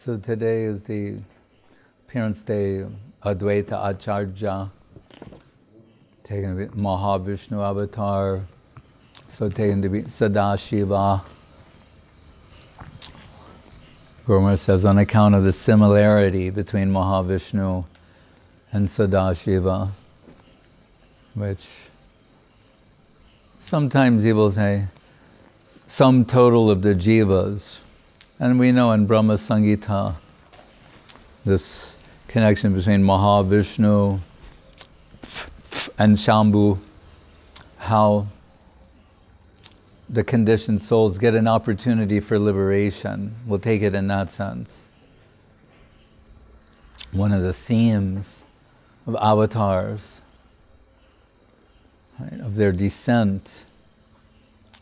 So today is the appearance day of Advaita Acharya, taken to be Mahavishnu avatar, so taken to be Sadashiva. Gurma says on account of the similarity between Mahavishnu and Sadashiva, which sometimes he will say, sum total of the jivas. And we know in Brahma Sangita, this connection between Mahavishnu and Shambhu, how the conditioned souls get an opportunity for liberation. We'll take it in that sense. One of the themes of avatars, right, of their descent,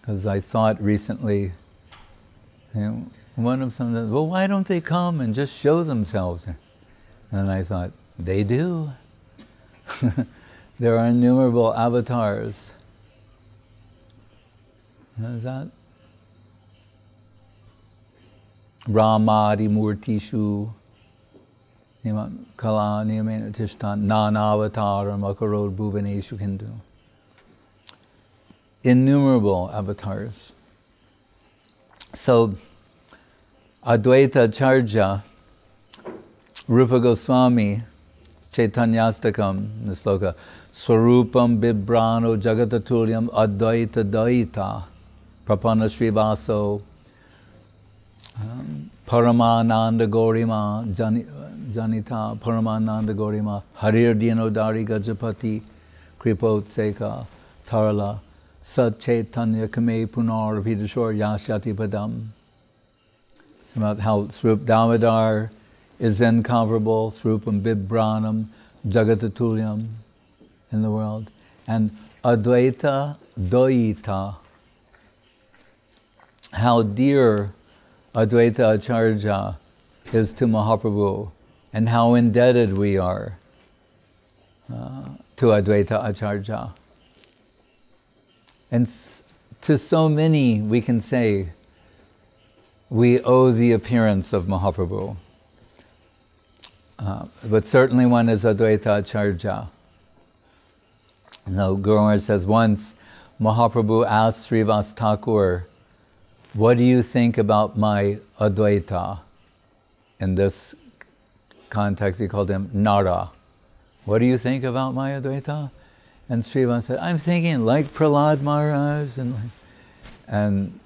because I thought recently, one of some said, well, why don't they come and just show themselves? And I thought, they do. There are innumerable avatars. Is that? Ramadi Murtishu Kala Niyamena Tishtan Nanavataram Akarod Bhuvaneshu Kindu. Innumerable avatars. So Advaita Acharya, Rupa Goswami, Chaitanyastakam, the sloka, Swarupam Bibrano Jagatatulyam Advaita Daita, Prapanna Srivaso, Paramananda Gorima, Janita, Paramananda Gorima, Harir Dinodari Gajapati, Kripot Seka, Tarala, Sat Chaitanya Kame Punar Vidashor Yashati Padam. About how Srup Damodar is incomparable, Srupam Bibranam, Jagatatulyam in the world, and Advaita Daita, how dear Advaita Acharya is to Mahaprabhu, and how indebted we are to Advaita Acharya. And to so many we can say, we owe the appearance of Mahaprabhu. But certainly one is Advaita Acharya. Now, Guru Maharaj says once, Mahaprabhu asked Srivas Thakur, what do you think about my Advaita? In this context, he called him Nara. What do you think about my Advaita? And Srivas said, I'm thinking like Prahlad Maharaj. And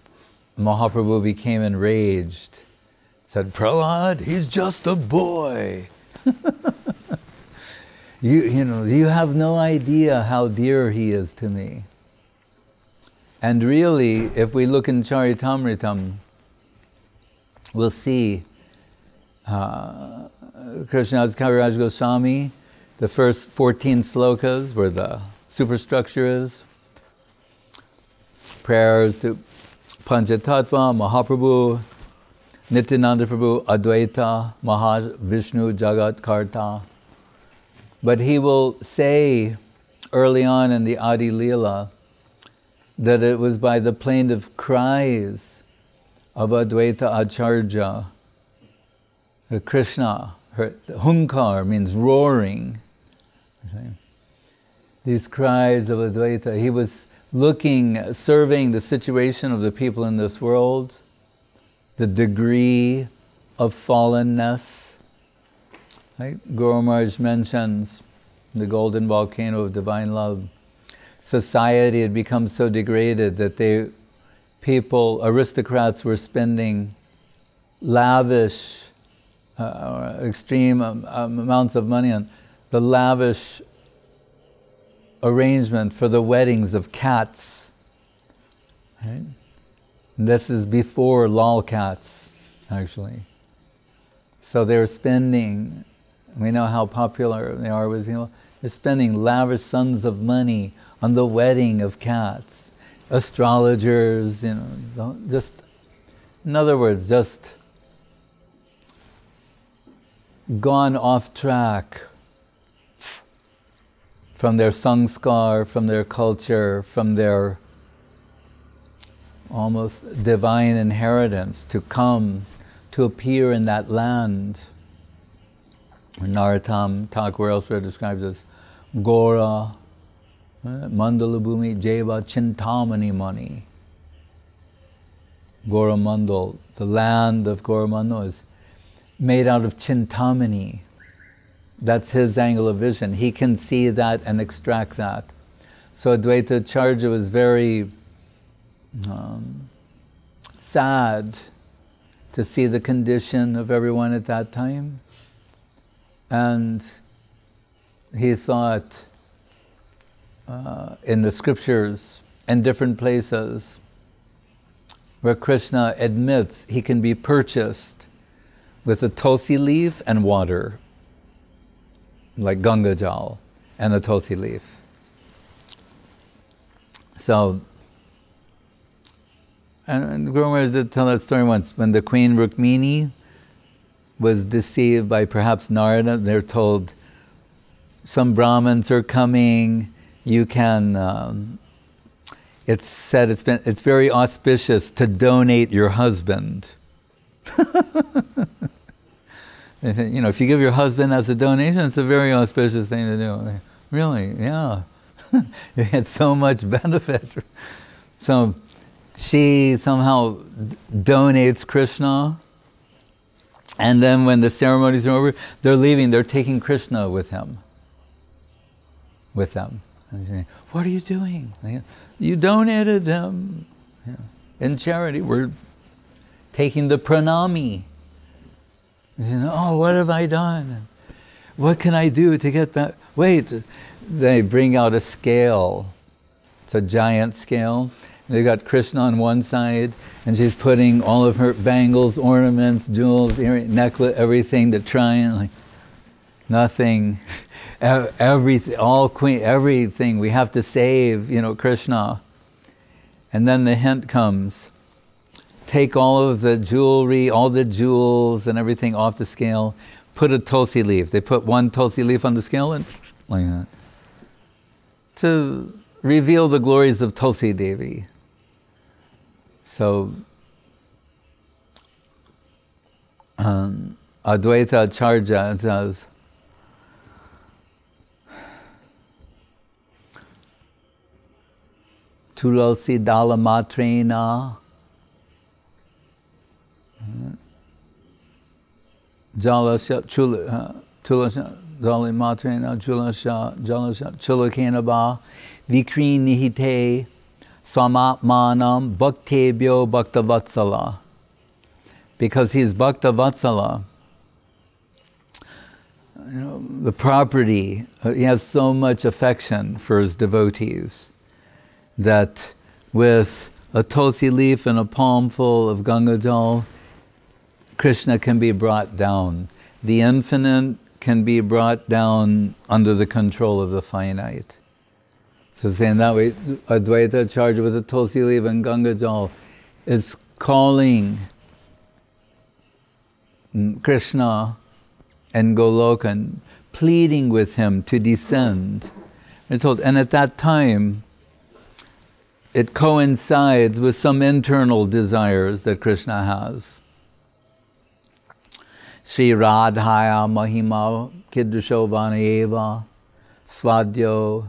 Mahaprabhu became enraged. Said, Prahlad, he's just a boy. You have no idea how dear he is to me. And really, if we look in Charitamritam, we'll see Krishna's Kaviraj Goswami, the first 14 slokas where the superstructure is, prayers to Panchatattva, Mahaprabhu, Nityananda Prabhu, Advaita, Mahavishnu, Jagat Karta. But he will say early on in the Adi Leela that it was by the plaintive cries of Advaita Acharya, Krishna, Hunkar means roaring. These cries of Advaita, he was serving the situation of the people in this world, the degree of fallenness. Right? Guru Maharaj mentions the golden volcano of divine love. Society had become so degraded that aristocrats were spending lavish, extreme amounts of money on the lavish arrangement for the weddings of cats. Right? This is before lol cats, actually. So they're spending, we know how popular they are with people, they're spending lavish sums of money on the wedding of cats. Astrologers, just, in other words, just gone off track from their sanskar, from their culture, from their almost divine inheritance to come to appear in that land. Narottam Thakur elsewhere describes as Gora, Mandala Bhumi, Jeva Chintamani Mani. Gora Mandal, the land of Gora Mandal, is made out of Chintamani. That's his angle of vision. He can see that and extract that. So Advaita Acharya was very sad to see the condition of everyone at that time. And he thought in the scriptures and different places where Krishna admits he can be purchased with a tulsi leaf and water, like Ganga Jal and a tulsi leaf. So, and Guru Maharaj did tell that story once, when the Queen Rukmini was deceived by perhaps Narada. They're told, some Brahmins are coming, you can, it's said it's very auspicious to donate your husband. They said, you know, if you give your husband as a donation, it's a very auspicious thing to do. Really? Yeah. You get so much benefit. So she somehow donates Krishna, and then when the ceremonies are over, they're leaving, they're taking Krishna with him. With them. And saying, what are you doing? You donated him. Yeah. In charity, we're taking the pranami. You know, oh, what have I done? What can I do to get back? Wait, they bring out a scale. It's a giant scale. They got Krishna on one side, and she's putting all of her bangles, ornaments, jewels, necklace, everything to try and like nothing, everything, all queen, everything. We have to save, you know, Krishna. And then the hint comes. Take all of the jewelry, all the jewels and everything off the scale, put a tulsi leaf. They put one tulsi leaf on the scale and like that. To reveal the glories of Tulsi Devi. So, Advaita Acharya says, Tulasi Dala Matrena Jalasya Tulasya Dali Matrena Jalasya Chulakenaba Vikri Nihite Swamatmanam Bhaktebhyo Bhaktavatsala. Because he's Bhaktavatsala, you know, the property, he has so much affection for his devotees that with a tulsi leaf and a palmful of Ganga Jal, Krishna can be brought down. The infinite can be brought down under the control of the finite. So saying that way, Advaita Acharya with a tulsi leaf and Ganga Jal is calling Krishna and Golokan, pleading with him to descend. They're told, and at that time, it coincides with some internal desires that Krishna has. Sri Radhaya Mahima Kidushovana Eva Svadyo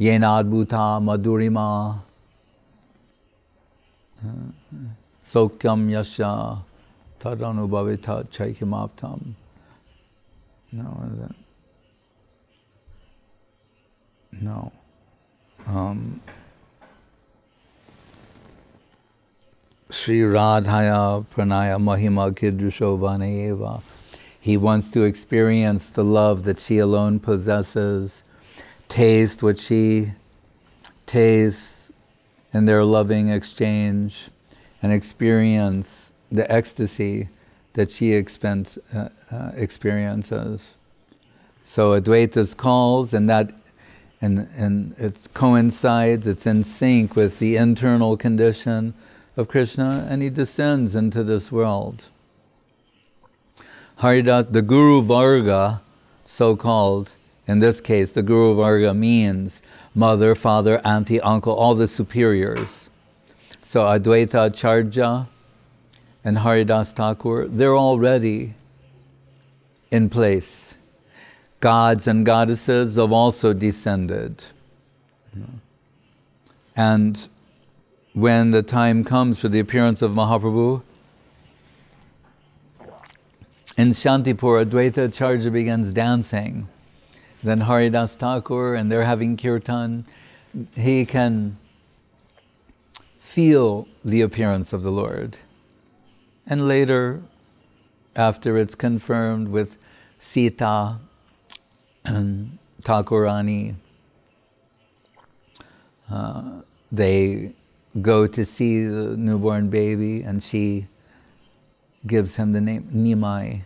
Yenadbhuta Madhurima Sokyam Yasha Tadanubhavita Chaikimaptam. No, is it? No. Sri Radhaya Pranaya Mahima Kidrushovana Eva. He wants to experience the love that she alone possesses, taste what she tastes in their loving exchange, and experience the ecstasy that she experiences. So Advaita's calls, and that, and it coincides, it's in sync with the internal condition of Krishna, and he descends into this world. Haridas, the Guru Varga, so-called, in this case, the Guru Varga means mother, father, auntie, uncle, all the superiors. So Advaita Acharya and Haridas Thakur, they're already in place. Gods and goddesses have also descended. And when the time comes for the appearance of Mahaprabhu, in Shantipur, Advaita Acharya begins dancing. Then Haridas Thakur, and they're having kirtan. He can feel the appearance of the Lord. And later, after it's confirmed with Sita and Thakurani, they go to see the newborn baby, and she gives him the name Nimai.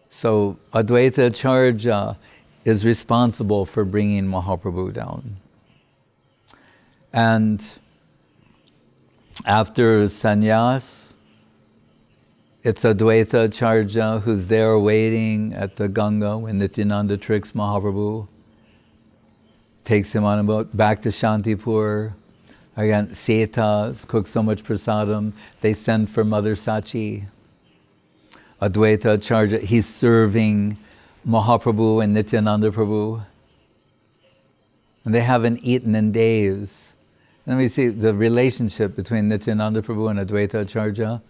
So Advaita Acharya is responsible for bringing Mahaprabhu down. And after sannyas, it's Advaita Acharya who's there waiting at the Ganga when Nityananda tricks Mahaprabhu, takes him on a boat back to Shantipur. Again, Sita cooks so much prasadam, they send for Mother Sachi. Advaita Acharya, he's serving Mahaprabhu and Nityananda Prabhu. And they haven't eaten in days. And we see the relationship between Nityananda Prabhu and Advaita Acharya.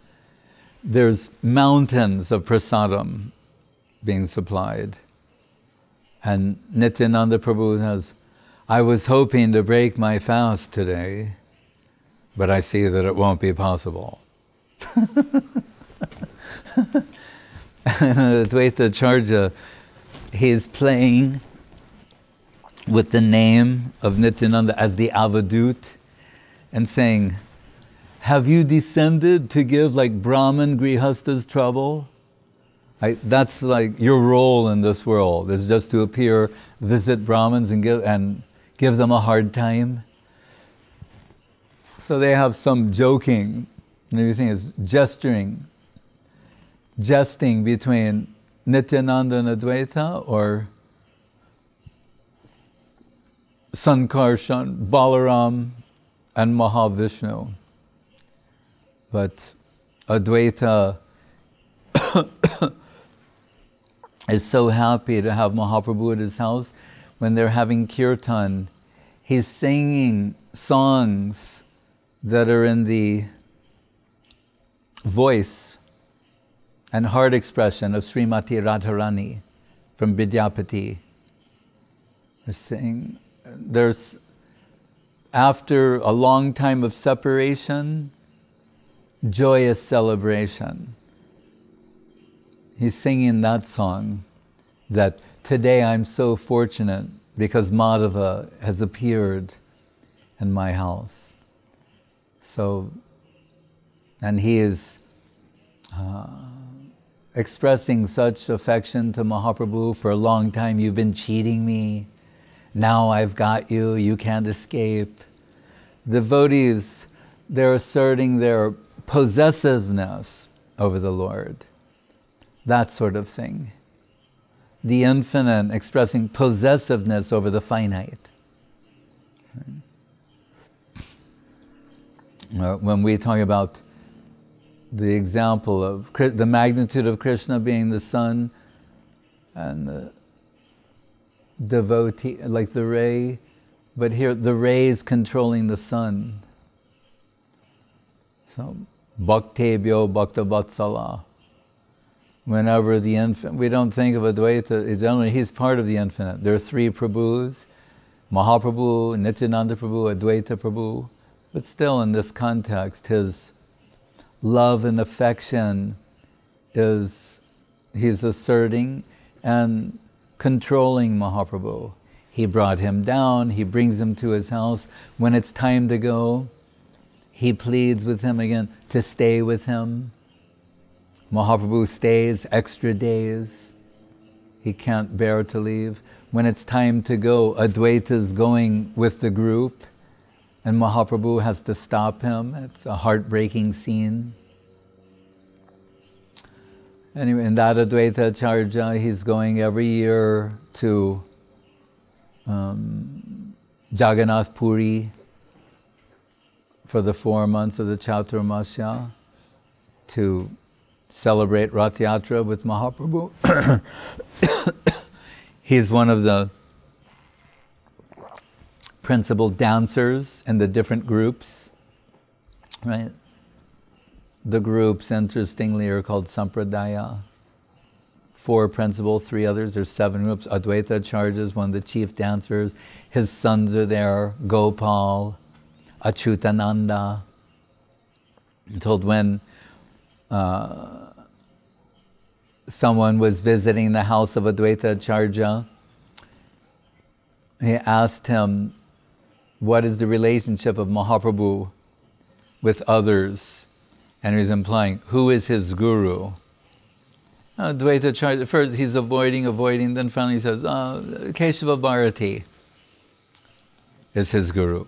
There's mountains of prasadam being supplied. And Nityananda Prabhu says, I was hoping to break my fast today, but I see that it won't be possible. Advaita Acharya, he's playing with the name of Nityananda as the Avadut and saying, have you descended to give like Brahman Grihastas trouble? That's like your role in this world, is just to appear, visit Brahmins and give them a hard time. So they have some joking, and everything is jesting between Nityananda and Advaita, or Sankarshan, Balaram, and Mahavishnu. But Advaita is so happy to have Mahaprabhu at his house. When they're having kirtan, he's singing songs that are in the voice and heart expression of Srimati Radharani from Vidyapati. They're saying, after a long time of separation, joyous celebration. He's singing that song, that today I'm so fortunate because Madhava has appeared in my house. So, and he is expressing such affection to Mahaprabhu. For a long time you've been cheating me. Now I've got you, you can't escape. Devotees, they're asserting their possessiveness over the Lord. That sort of thing. The infinite expressing possessiveness over the finite. When we talk about the example of the magnitude of Krishna being the sun and the devotee, like the ray, but here the ray is controlling the sun. So, Bhaktebhyo Bhakta Vatsala. Whenever the infinite, we don't think of Advaita, generally he's part of the infinite. There are three Prabhus, Mahaprabhu, Nityananda Prabhu, Advaita Prabhu, but still in this context, his love and affection he's asserting and controlling Mahaprabhu. He brought him down, he brings him to his house. When it's time to go, he pleads with him again to stay with him. Mahaprabhu stays extra days. He can't bear to leave. When it's time to go, Advaita's going with the group, and Mahaprabhu has to stop him. It's a heartbreaking scene. Anyway, in that Advaita Acharya, he's going every year to Jagannath Puri for the 4 months of the Chaturmasya to celebrate Rath Yatra with Mahaprabhu. He's one of the principal dancers in the different groups, right? The groups, interestingly, are called Sampradaya. 4 principal, 3 others. There's 7 groups. Advaita Acharya is one of the chief dancers. His sons are there, Gopal, Achyutananda. I'm told when someone was visiting the house of Advaita Acharya, he asked him, what is the relationship of Mahaprabhu with others? And he's implying, who is his guru? Advaita Acharya, first he's avoiding, then finally he says, Keshava Bharati is his guru,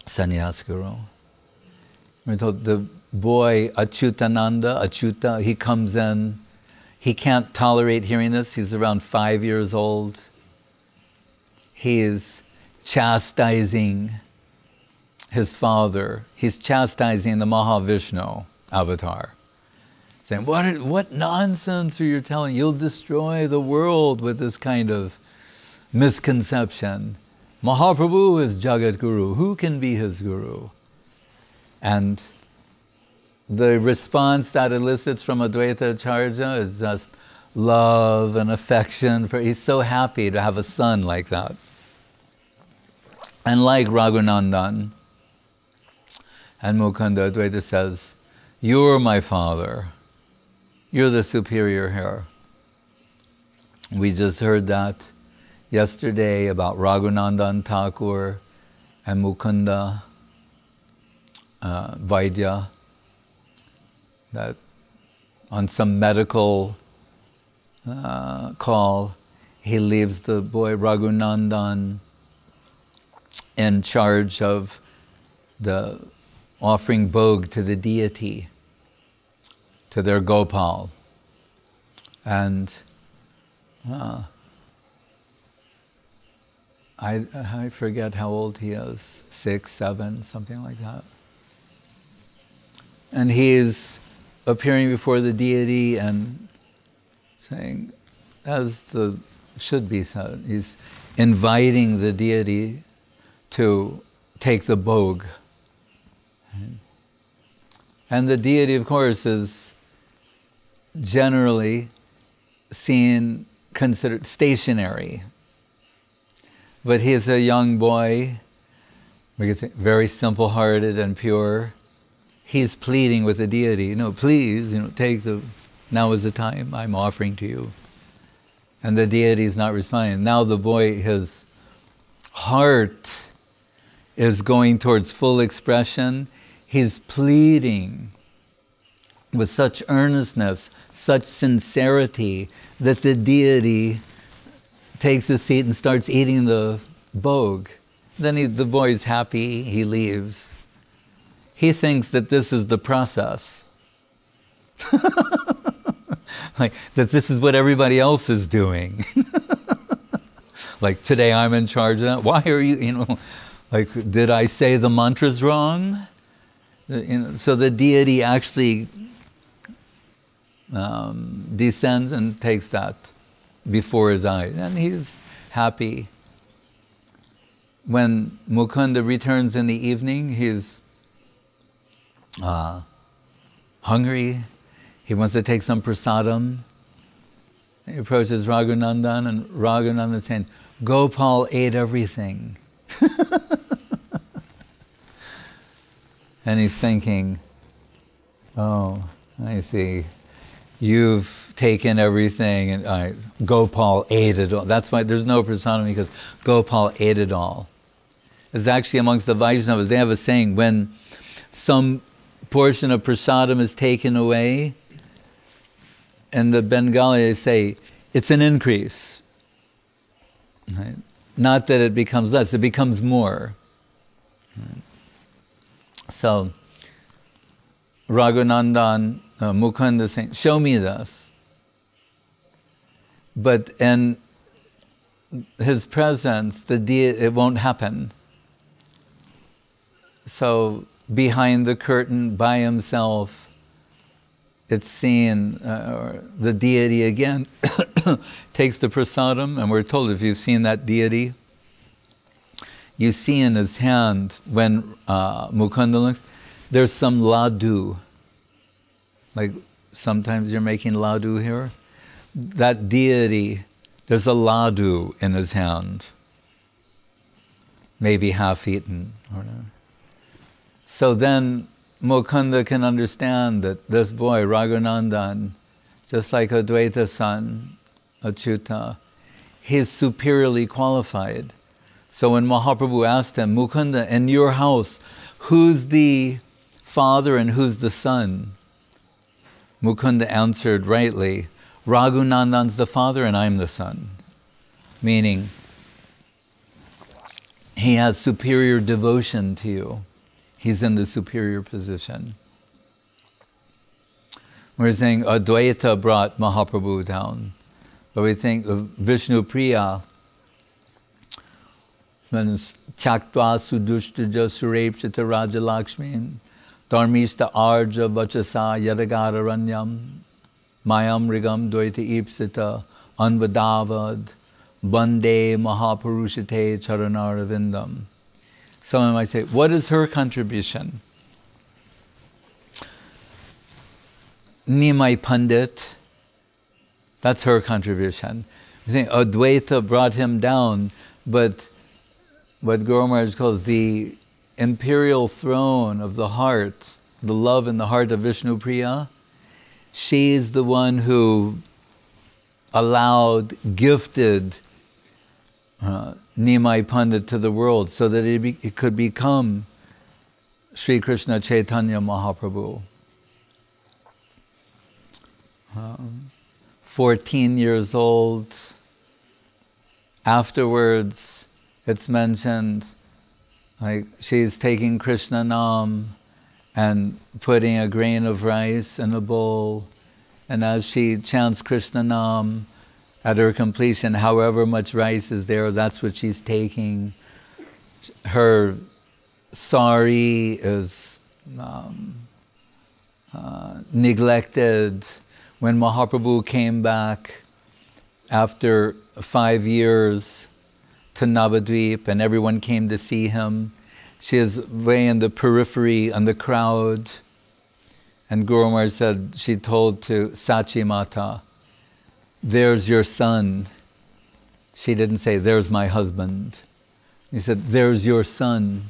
sannyas guru. We're told the boy Achyuta, he comes in, he can't tolerate hearing this, he's around 5 years old. He is chastising his father, he's chastising the Mahavishnu avatar, saying, what nonsense are you telling? You'll destroy the world with this kind of misconception. Mahaprabhu is Jagat Guru. Who can be his guru? And the response that elicits from Advaita Acharya is just love and affection. He's so happy to have a son like that. And like Raghunandan and Mukunda, Advaita says, you're my father. You're the superior here. We just heard that yesterday about Raghunandan Thakur and Mukunda Vaidya, that on some medical call, he leaves the boy Raghunandan in charge of the offering bhog to the deity, to their Gopal. And I forget how old he is, 6, 7, something like that. And he is appearing before the deity and saying, as the should be said, he's inviting the deity to take the bhog. And the deity, of course, is generally considered stationary. But he is a young boy, we could say very simple-hearted and pure. He's pleading with the deity, please, take now is the time I'm offering to you. And the deity is not responding. Now the boy, his heart is going towards full expression. He's pleading with such earnestness, such sincerity, that the deity takes a seat and starts eating the bhog. Then the boy's happy, he leaves. He thinks that this is the process. Like, that this is what everybody else is doing. Like, today I'm in charge of that. Why are you, like, did I say the mantras wrong? So the deity actually descends and takes that before his eyes, and he's happy. When Mukunda returns in the evening, he's hungry. He wants to take some prasadam. He approaches Raghunandan, and Raghunandan is saying, Gopal ate everything. And he's thinking, oh, I see. You've taken everything, and Gopal ate it all. That's why there's no prasadam, because Gopal ate it all. It's actually amongst the Vaishnavas, they have a saying, when some portion of prasadam is taken away, and the Bengali, they say, it's an increase. Right? Not that it becomes less, it becomes more. Right? So, Raghunandan, Mukunda saying, show me this. But in his presence, it won't happen. So behind the curtain by himself, it's seen, or the deity again takes the prasadam, and we're told if you've seen that deity, you see in his hand, when Mukunda looks, there's some laddu. Like sometimes you're making laddu here. That deity, there's a laddu in his hand. Maybe half eaten. Or not. So then Mukunda can understand that this boy, Raghunandan, just like Advaita's son, Achyuta, he's superiorly qualified. So when Mahaprabhu asked him, Mukunda, in your house, who's the father and who's the son? Mukunda answered rightly, Raghunandan's the father and I'm the son. Meaning, he has superior devotion to you. He's in the superior position. We're saying Advaita brought Mahaprabhu down. But we think of Vishnu Priya, when Chaktva Sudushtaja Surepshita Raja Lakshmin, Dharmista Arja Vachasa Yadagara Ranyam, Mayam Rigam Dvaita Ipsita Anvadavad, Bande Mahapurushate Charanara. Someone might say, what is her contribution? Nimai Pandit, that's her contribution. I think Advaita brought him down, but what Guru Maharaj calls the imperial throne of the heart, the love in the heart of Vishnu Priya, she's the one who allowed, gifted Nimai Pandit to the world so that it could become Sri Krishna Chaitanya Mahaprabhu. 14 years old. Afterwards, it's mentioned, like she's taking Krishna Nam and putting a grain of rice in a bowl, and as she chants Krishna Nam, at her completion, however much rice is there, that's what she's taking. Her sari is neglected. When Mahaprabhu came back after 5 years to Navadvip and everyone came to see him, she is way in the periphery and the crowd. And Guru Maharaj said, she told to Sachi Mata, there's your son. She didn't say, there's my husband. He said, there's your son.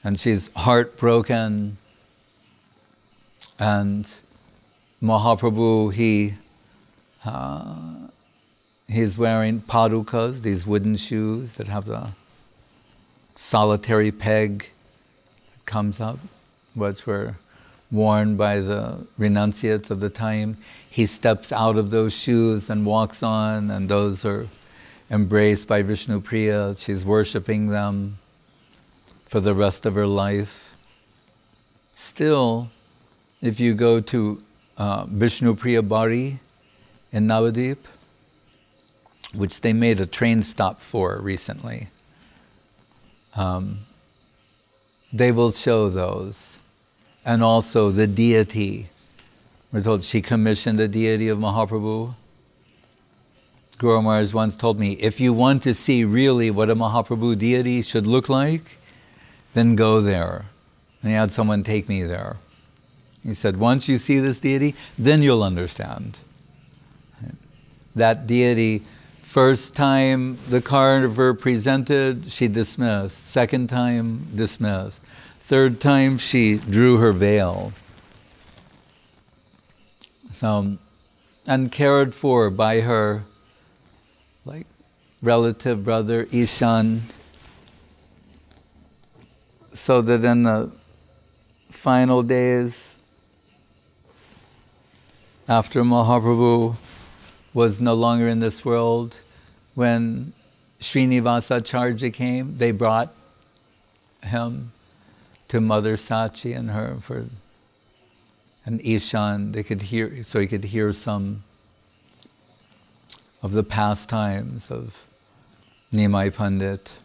And she's heartbroken. And Mahaprabhu, he's wearing padukas, these wooden shoes that have the solitary peg that comes up, which were worn by the renunciates of the time. He steps out of those shoes and walks on, and those are embraced by Vishnu Priya. She's worshipping them for the rest of her life. Still, if you go to Vishnu Priya Bari in Navadvip, which they made a train stop for recently, they will show those. And also the deity. We're told she commissioned the deity of Mahaprabhu. Guru Maharaj once told me, if you want to see really what a Mahaprabhu deity should look like, then go there. And he had someone take me there. He said, once you see this deity, then you'll understand. That deity, first time the carver presented, she dismissed. Second time, dismissed. Third time, she drew her veil. So, and cared for by her like relative brother Ishan, so that in the final days, after Mahaprabhu was no longer in this world, when Srinivasa Acharya came, they brought him to Mother Sachi and her for an Ishan. They could hear, so he could hear some of the pastimes of Nimai Pandit.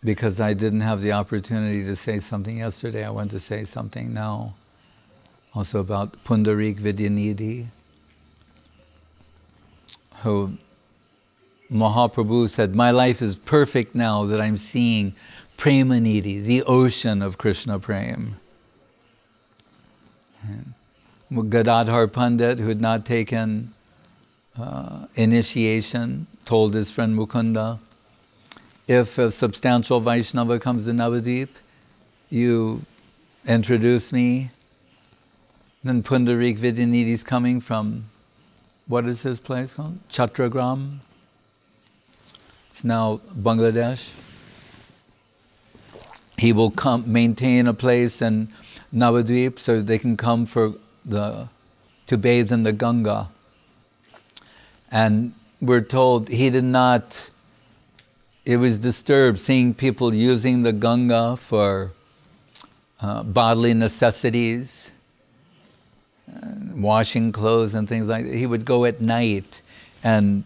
Because I didn't have the opportunity to say something yesterday, I want to say something now. Also about Pundarik Vidyanidhi, who Mahaprabhu said, my life is perfect now that I'm seeing Premanidhi, the ocean of Krishna Prem. And Gadadhara Pandit, who had not taken initiation, told his friend Mukunda, if a substantial Vaishnava comes to Navadvip, you introduce me. Then Pundarik Vidyanidhi is coming from, what is his place called? Chatragram. It's now Bangladesh. He will come maintain a place in Navadvip so they can come to bathe in the Ganga. And we're told he did not, it was disturbed seeing people using the Ganga for bodily necessities, washing clothes and things like that. He would go at night and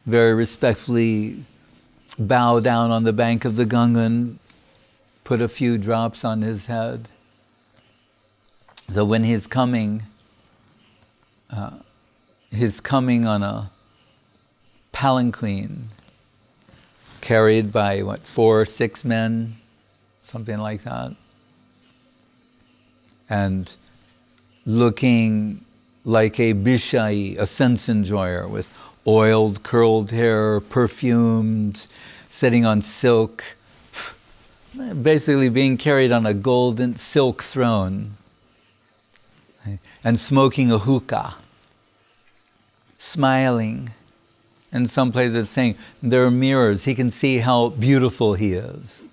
very respectfully bow down on the bank of the Ganga and put a few drops on his head. So when he's coming on a palanquin carried by 4 or 6 men, something like that, and looking like a bishai, a sense enjoyer, with oiled, curled hair, perfumed, sitting on silk, basically being carried on a golden silk throne, and smoking a hookah, smiling. In some places it's saying, there are mirrors, he can see how beautiful he is.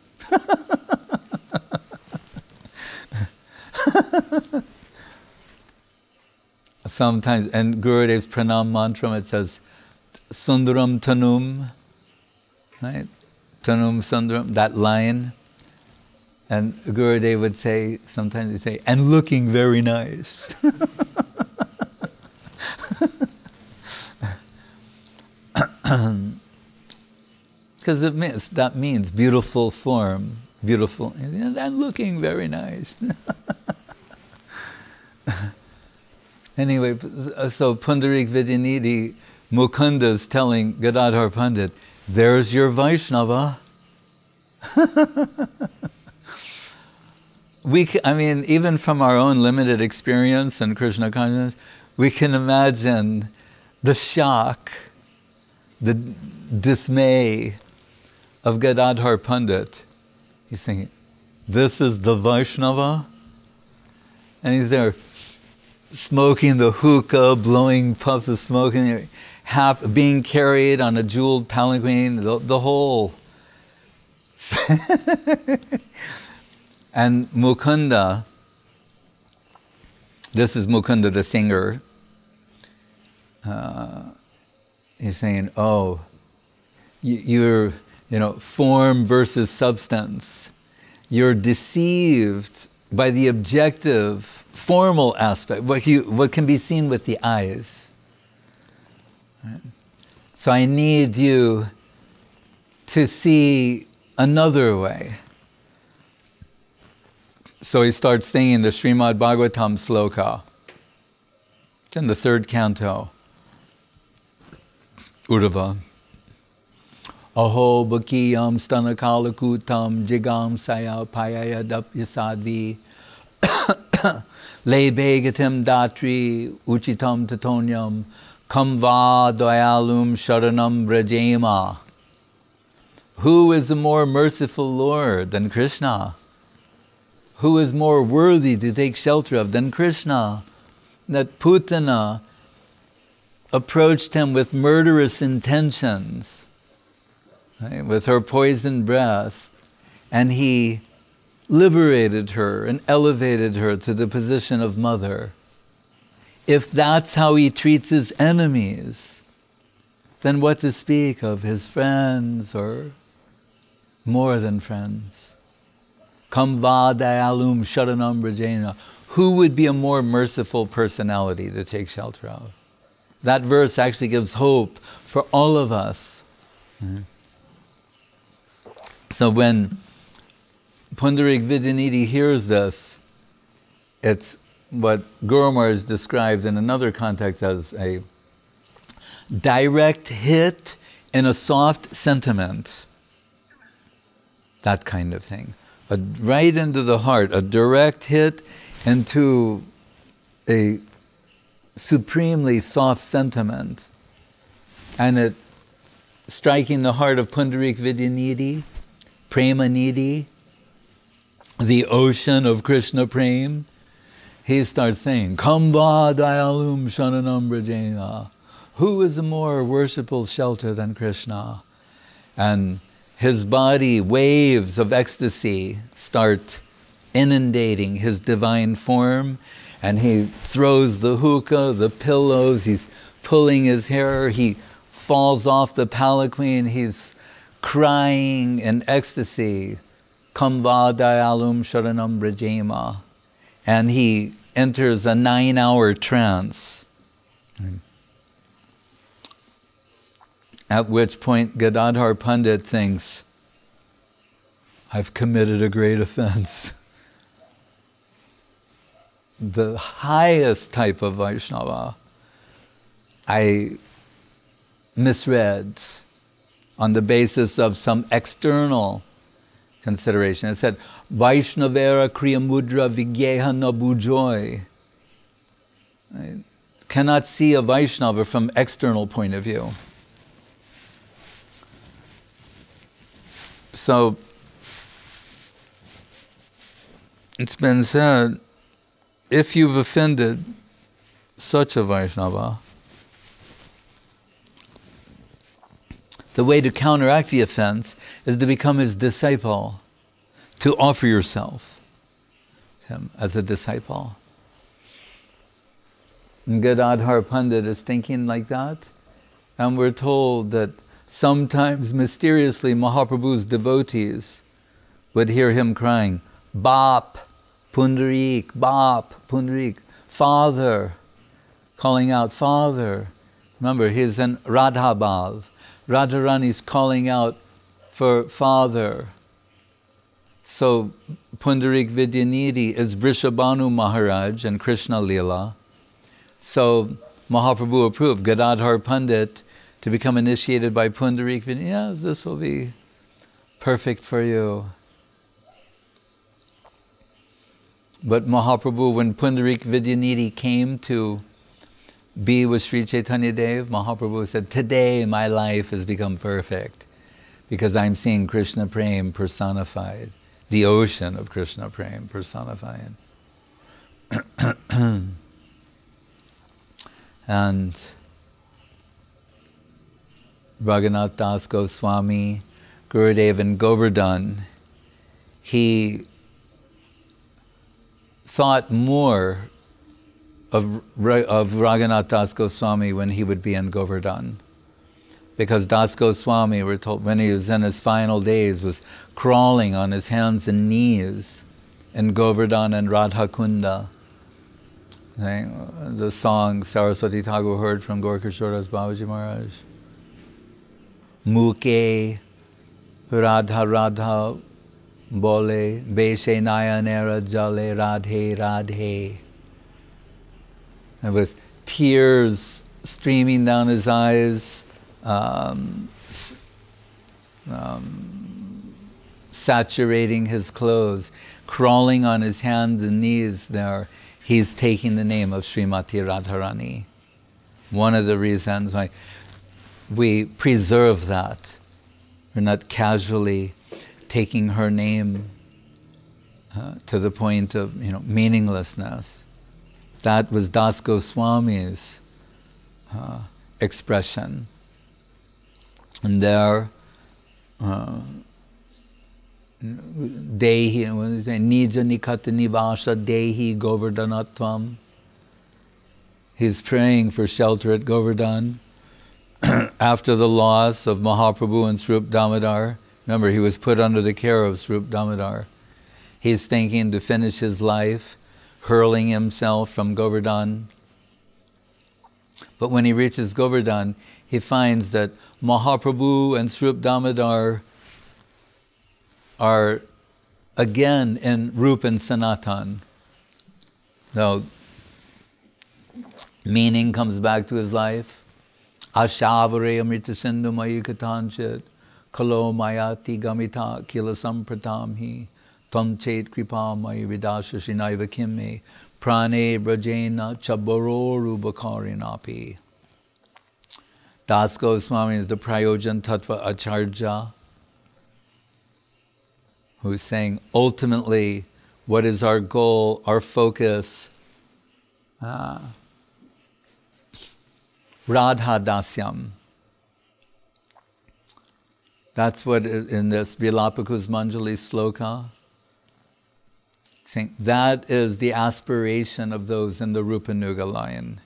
Sometimes, in Gurudev's Pranam mantra, it says, Sundaram Tanum, right? Tanum Sundaram, that line. And Gurudev would say, sometimes he'd say, and looking very nice. Because that means beautiful form, beautiful, and looking very nice. Anyway, so Pundarik Vidyanidhi, Mukunda is telling Gadadhara Pandit, there's your Vaishnava. Even from our own limited experience in Krishna consciousness, we can imagine the shock, the dismay of Gadadhara Pandit. He's saying, this is the Vaishnava? And he's there smoking the hookah, blowing puffs of smoke, and being carried on a jeweled palanquin, the whole. And Mukunda, this is Mukunda the singer, he's saying, oh, you're, form versus substance. You're deceived by the objective, formal aspect, what can be seen with the eyes. Right? So I need you to see another way. So he starts singing the Srimad Bhagavatam sloka. It's in the 3rd canto. Uddhava. Aho bakiyam stanakalakutam jigam saya payaya dapyasadvi lebegatim datri uchitam tatonyam kamva dayalum sharanam brajema. Who is a more merciful Lord than Krishna? Who is more worthy to take shelter of than Krishna? That Putana approached him with murderous intentions, right, with her poisoned breast, and he liberated her and elevated her to the position of mother. If that's how he treats his enemies, then what to speak of his friends or more than friends? Kam va dayalum sharanam brajena. who would be a more merciful personality to take shelter of? That verse actually gives hope for all of us. So when Pundarik Vidyanidhi hears this, it's what Guru Maharaj described in another context as a direct hit in a soft sentiment. That kind of thing. Right into the heart, a direct hit into a supremely soft sentiment. And it striking the heart of Pundarik Vidyanidhi, Prema Nidhi, the ocean of Krishna Prem. He starts saying, Kamba Dayalum Shananam Brajena. Who is a more worshipful shelter than Krishna? And his body, waves of ecstasy start inundating his divine form, and he throws the hookah, the pillows, he's pulling his hair, he falls off the palanquin, he's crying in ecstasy, Kamba Dayalum Sharanam Brajema, and he enters a 9-hour trance. At which point Gadadhara Pandit thinks, I've committed a great offense. The highest type of Vaishnava I misread on the basis of some external consideration. It said, Vaishnavera Kriyamudra Vigyeha Nabujoy. I cannot see a Vaishnava from external point of view. So, it's been said, if you've offended such a Vaishnava, the way to counteract the offense is to become his disciple, to offer yourself to him as a disciple. And Gadadhara Pandit is thinking like that, and we're told that sometimes mysteriously Mahaprabhu's devotees would hear him crying, Bap, Pundarik, Bap, Pundarik, Father, calling out, Father. Remember, he's in Radha Bhav. Radharani's calling out for Father. So Pundarik Vidyanidhi is Vrishabhanu Maharaj and Krishna Lila. So Mahaprabhu approved Gadadhara Pandit to become initiated by Pundarik Vidyanidhi. Yes, this will be perfect for you. But Mahaprabhu, when Pundarik Vidyanidhi came to be with Sri Chaitanya Dev, Mahaprabhu said, today my life has become perfect because I'm seeing Krishna Prem personified, the ocean of Krishna Prem personified. And Raghunath Das Goswami, Gurudev and Govardhan, he thought more of Raghunath Das Goswami when he would be in Govardhan. Because Das Goswami, we're told, when he was in his final days, was crawling on his hands and knees in Govardhan and Radha Kunda. The song Saraswati Thakur heard from Gorkishoras Babaji Maharaj. Muke Radha Radha Bole Beshe Nayanera Jale Radhe Radhe. And with tears streaming down his eyes, saturating his clothes, crawling on his hands and knees there, he's taking the name of Srimati Radharani. One of the reasons why we preserve that. We're not casually taking her name to the point of meaninglessness. That was Das Goswami's expression. And there, Dehi, Nija Nikata Nivasha Dehi Govardhanatvam. He's praying for shelter at Govardhan. After the loss of Mahaprabhu and Swarup Damodar, remember he was put under the care of Swarup Damodar. He's thinking to finish his life hurling himself from Govardhan. But when he reaches Govardhan, he finds that Mahaprabhu and Srup Damodar are again in Rup and Sanatan. So, meaning comes back to his life. Ashavare amrita sindhu mayi katanchit kalo mayati gamita kila sampratam hi tam chet kripa mayi vidasha shinaiva kimme prane brajena chabororu bakarinapi. Das Goswami is the Prayojan Tattva Acharya, who's saying ultimately what is our goal, our focus, Radha Dasyam. That's what in this Vilapaku's Manjali sloka, saying that is the aspiration of those in the Rupanuga line,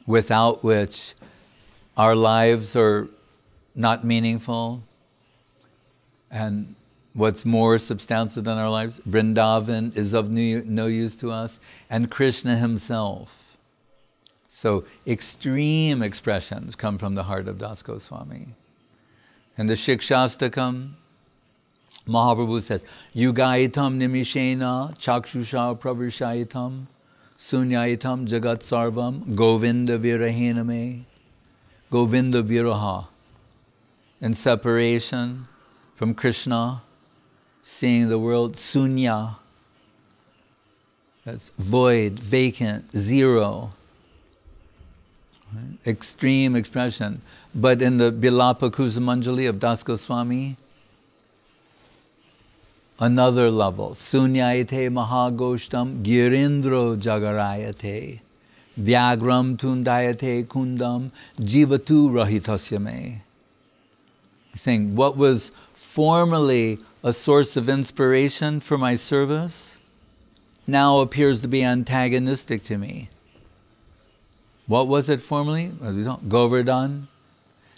without which our lives are not meaningful. And what's more substantial than our lives, Vrindavan is of no use to us, and Krishna himself. So extreme expressions come from the heart of Das Goswami. In the Shikshastakam, Mahaprabhu says, Yugaitam nimishena chakshusha pravrishaitam sunyaitam jagat sarvam govinda virahename. Govinda viraha. In separation from Krishna, seeing the world sunya, that's void, vacant, zero. Right? Extreme expression. But in the Bilapa Kusumanjali of Das Goswami, another level. Sunyayate mahagoshtam girindro jagarayate vyagram tundayate kundam jivatu rahitasya me. Saying what was formerly a source of inspiration for my service now appears to be antagonistic to me. What was it formerly? As we know, Govardhan.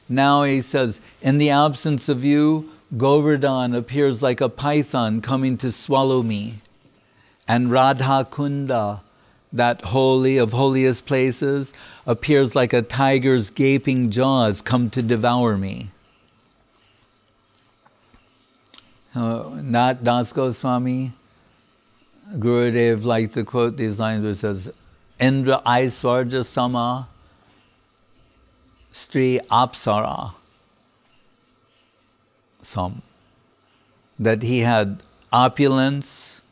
Now he says, in the absence of you, Govardhan appears like a python coming to swallow me. And Radha Kunda, that holy of holiest places, appears like a tiger's gaping jaws come to devour me. Not Das Goswami, Gurudev liked to quote these lines where it says, Indra Aiswarja Sama Stri Apsara Sam. That he had opulence,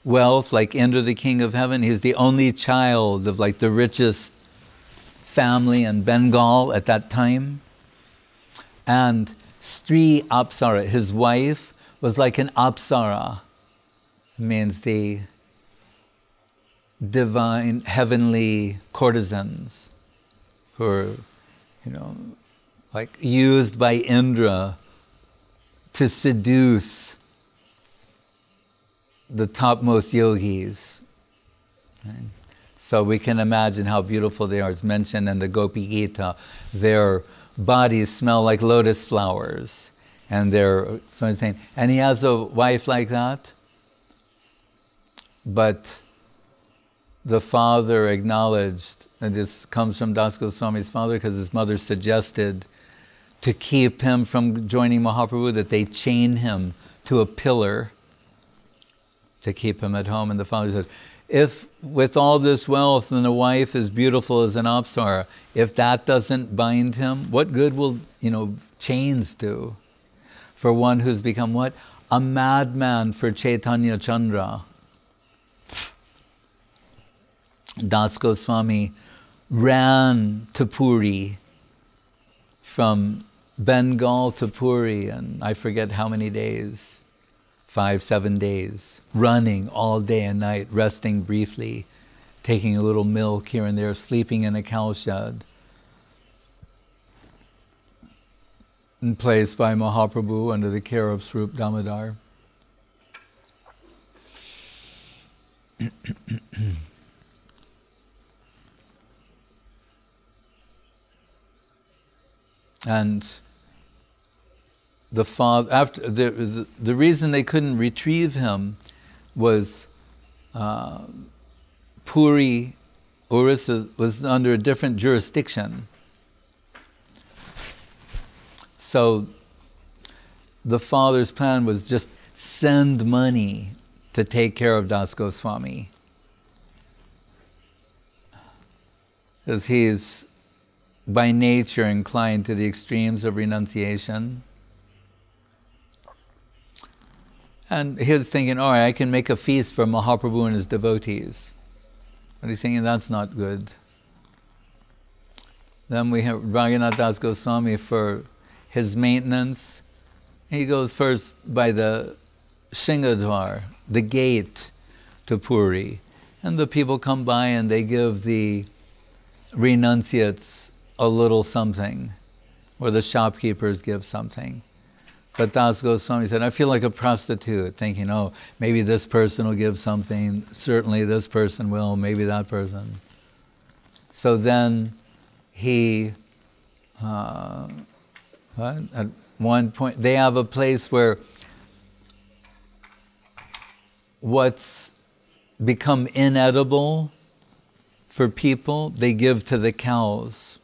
wealth, like Indra, the king of heaven. He's the only child of like the richest family in Bengal at that time. And Stri Apsara, his wife, was like an apsara. It means the divine, heavenly courtesans who are, like used by Indra to seduce the topmost yogis. Right? So we can imagine how beautiful they are. It's mentioned in the Gopi Gita. Their bodies smell like lotus flowers. And so he's saying, and he has a wife like that, but the father acknowledged, and this comes from Das Goswami's father because his mother suggested to keep him from joining Mahaprabhu, that they chain him to a pillar to keep him at home. And the father said, if with all this wealth and a wife as beautiful as an apsara, if that doesn't bind him, what good will, chains do? For one who's become what? A madman for Chaitanya Chandra. Das Goswami ran to Puri, from Bengal to Puri, and I forget how many days, 5-7 days, running all day and night, resting briefly, taking a little milk here and there, sleeping in a cowshed. And placed by Mahaprabhu under the care of Srup Damodar. And the father, after the reason they couldn't retrieve him was Puri, Orissa was under a different jurisdiction. So the father's plan was just send money to take care of Das Goswami. Because he's by nature inclined to the extremes of renunciation. And he was thinking, all right, I can make a feast for Mahaprabhu and his devotees. But he's thinking, that's not good. Then we have Raghunath Das Goswami for his maintenance. He goes first by the Shingadwar, the gate to Puri. And the people come by and they give the renunciates a little something, or the shopkeepers give something. But Das Goswami said, I feel like a prostitute, thinking, oh, maybe this person will give something, certainly this person will, maybe that person. So then he, at one point, they have a place where what's become inedible for people, they give to the cows.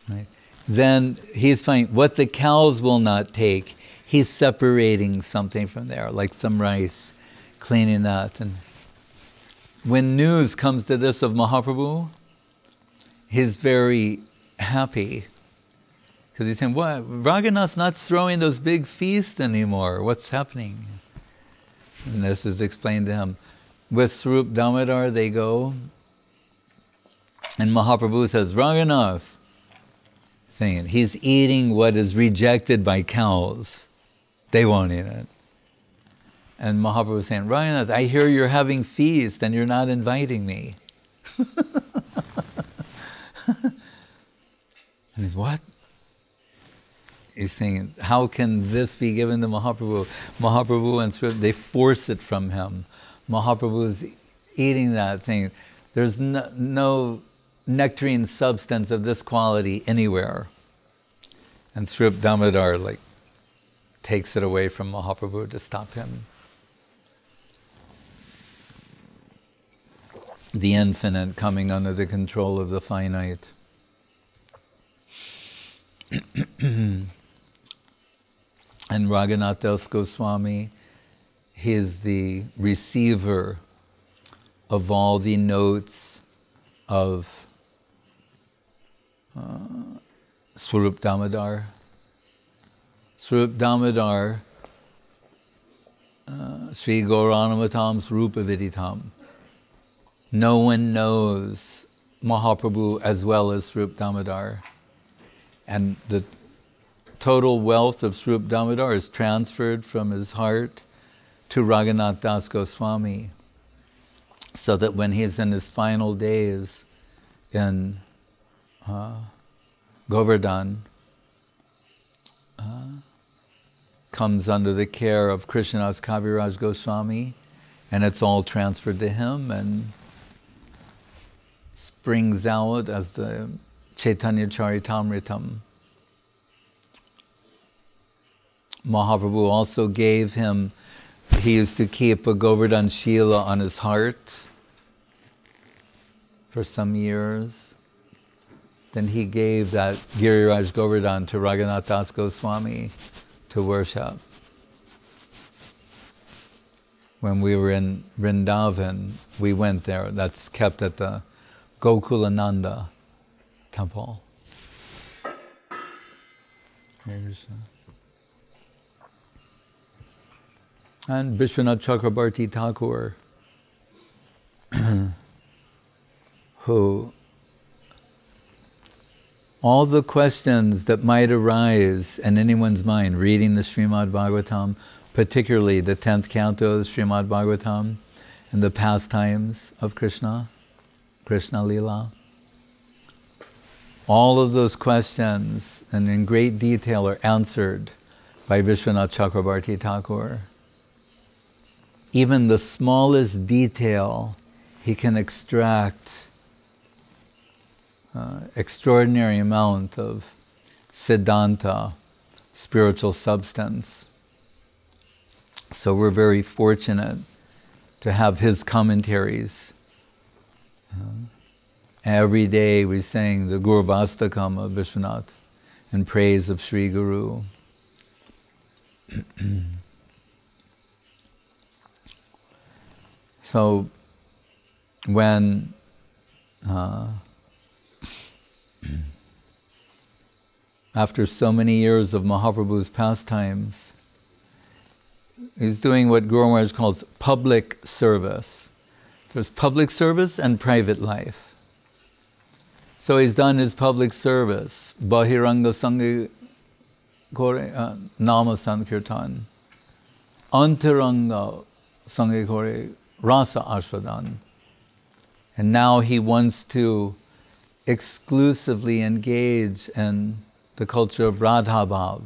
Right? Then he's finding what the cows will not take, he's separating something from there, like some rice, cleaning that. And when news comes to this of Mahaprabhu, he's very happy. Because he's saying, what? Raghunath's not throwing those big feasts anymore. What's happening? And this is explained to him. With Swarup Damodar, they go, and Mahaprabhu says, Raghunath, saying he's eating what is rejected by cows. They won't eat it. And Mahaprabhu is saying, Raghunath, I hear you're having feast and you're not inviting me. And he's, what? He's saying, how can this be given to Mahaprabhu? Mahaprabhu and Swarup, they force it from him. Mahaprabhu is eating that, saying, there's no nectarine substance of this quality anywhere. And Swarup Damodar takes it away from Mahaprabhu to stop him. The infinite coming under the control of the finite. And Raghunath Das Goswami, he is the receiver of all the notes of Swarup Damodar. Swarup Damodar, Sri Gauranamatam's Rupa Viditam. No one knows Mahaprabhu as well as Swarup Damodar. And the total wealth of Swarup Damodar is transferred from his heart to Raghunath Das Goswami, so that when he's in his final days in Govardhan, comes under the care of Krishnadas Kaviraj Goswami, and it's all transferred to him and springs out as the Chaitanya Charitamritam. Mahaprabhu also gave him, he used to keep a Govardhan Shila on his heart for some years. Then he gave that Giriraj Govardhan to Raghunath Das Goswami to worship. When we were in Vrindavan, we went there. That's kept at the Gokulananda temple. Here's and Vishwanath Chakrabarti Thakur, who all the questions that might arise in anyone's mind reading the Srimad Bhagavatam, particularly the 10th canto of the Srimad Bhagavatam and the pastimes of Krishna, Krishna Lila, all of those questions, and in great detail, are answered by Vishwanath Chakrabarti Thakur. Even the smallest detail, he can extract extraordinary amount of siddhanta, spiritual substance, So we're very fortunate to have his commentaries. Every day we sang the Gurvastakam of Vishwanath in praise of Sri Guru. So when after so many years of Mahaprabhu's pastimes, he's doing what Guru Maharaj calls public service. There's public service and private life. So he's done his public service, Bahiranga Sangha Kore Nama Sankirtan, Antaranga Sangha Kore Rasa Ashvadan. And now he wants to exclusively engage in the culture of Radha Bhav.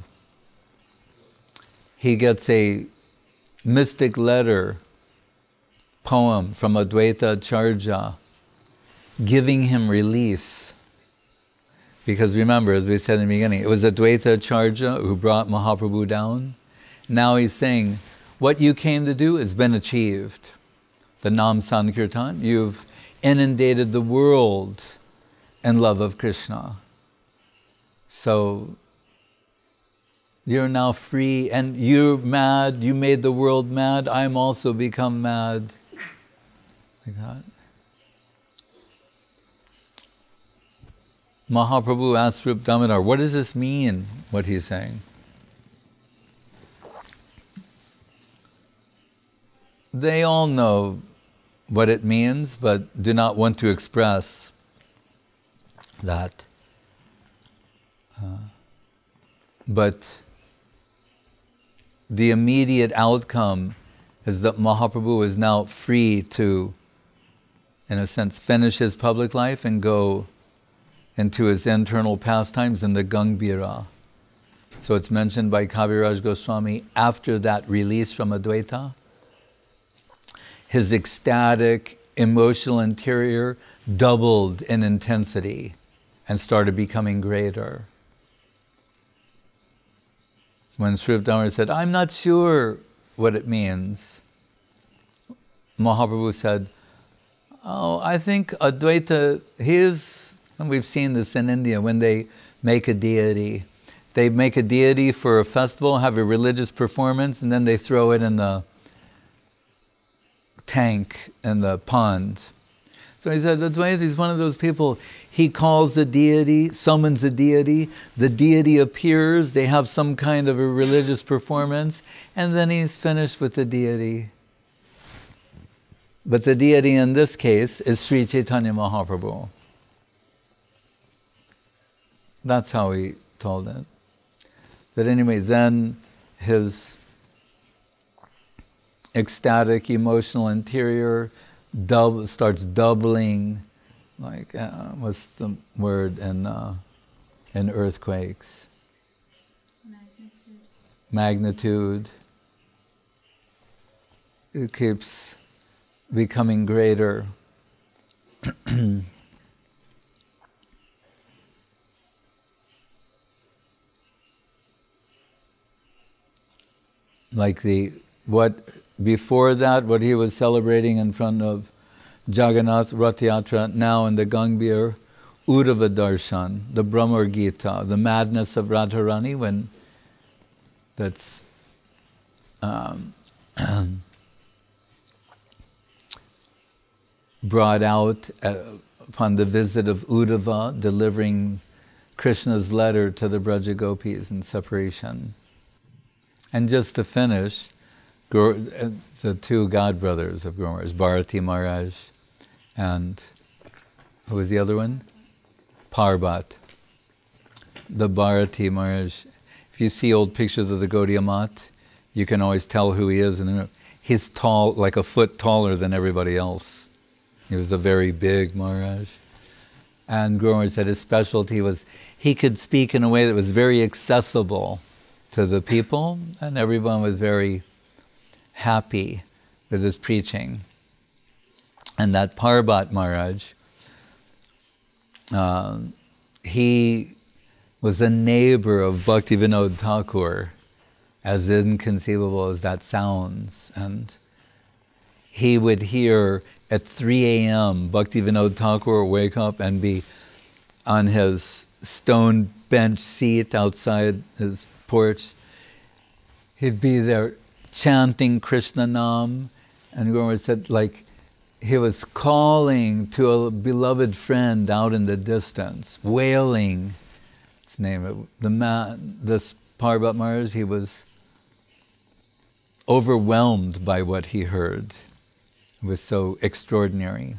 He gets a mystic letter, poem from Advaita Acharya, giving him release. Because remember, as we said in the beginning, it was Advaita Acharya who brought Mahaprabhu down. Now he's saying, what you came to do has been achieved. The Nam Sankirtan, you've inundated the world in love of Krishna. So you're now free, and you're mad, you made the world mad, I'm also become mad. Like that. Mahaprabhu asked Rup Damodar, what does this mean, what he's saying? They all know what it means, but do not want to express that. But the immediate outcome is that Mahaprabhu is now free to, in a sense, finish his public life and go into his internal pastimes in the Gangbhira. So it's mentioned by Kaviraj Goswami after that release from Advaita. His ecstatic, emotional interior doubled in intensity and started becoming greater. When Sri Damodar said, I'm not sure what it means, Mahaprabhu said, oh, I think Advaita, and we've seen this in India, when they make a deity. They make a deity for a festival, have a religious performance, and then they throw it in the tank, in the pond. So he said, Advaita is one of those people, he calls a deity, summons a deity, the deity appears, they have some kind of a religious performance, and then he's finished with the deity. But the deity in this case is Sri Chaitanya Mahaprabhu. That's how he told it. But anyway, then his ecstatic, emotional interior starts doubling, like, what's the word in earthquakes? Magnitude. It keeps becoming greater. Like before that, what he was celebrating in front of Jagannath Rath Yatra, now in the Gangbhir, Uddhava Darshan, the Brahmar Gita, the madness of Radharani, that's brought out upon the visit of Uddhava, delivering Krishna's letter to the Braja Gopis in separation. And just to finish, the two godbrothers of Guru Maharaj, Bharati Maharaj and who was the other one? Parbat. The Bharati Maharaj. If you see old pictures of the Gaudiya Math, you can always tell who he is. And he's tall, like a foot taller than everybody else. He was a very big Maharaj. And Guru Maharaj said his specialty was he could speak in a way that was very accessible to the people, and everyone was very happy with his preaching. And that Parbat Maharaj, he was a neighbor of Bhakti Vinod Thakur, as inconceivable as that sounds. And he would hear at 3 a.m. Bhaktivinoda Thakur wake up and be on his stone bench seat outside his porch. He'd be there chanting Krishna Nam, and Guru said, like, he was calling to a beloved friend out in the distance, wailing his name. This Parvat Maharaj, he was overwhelmed by what he heard. It was so extraordinary.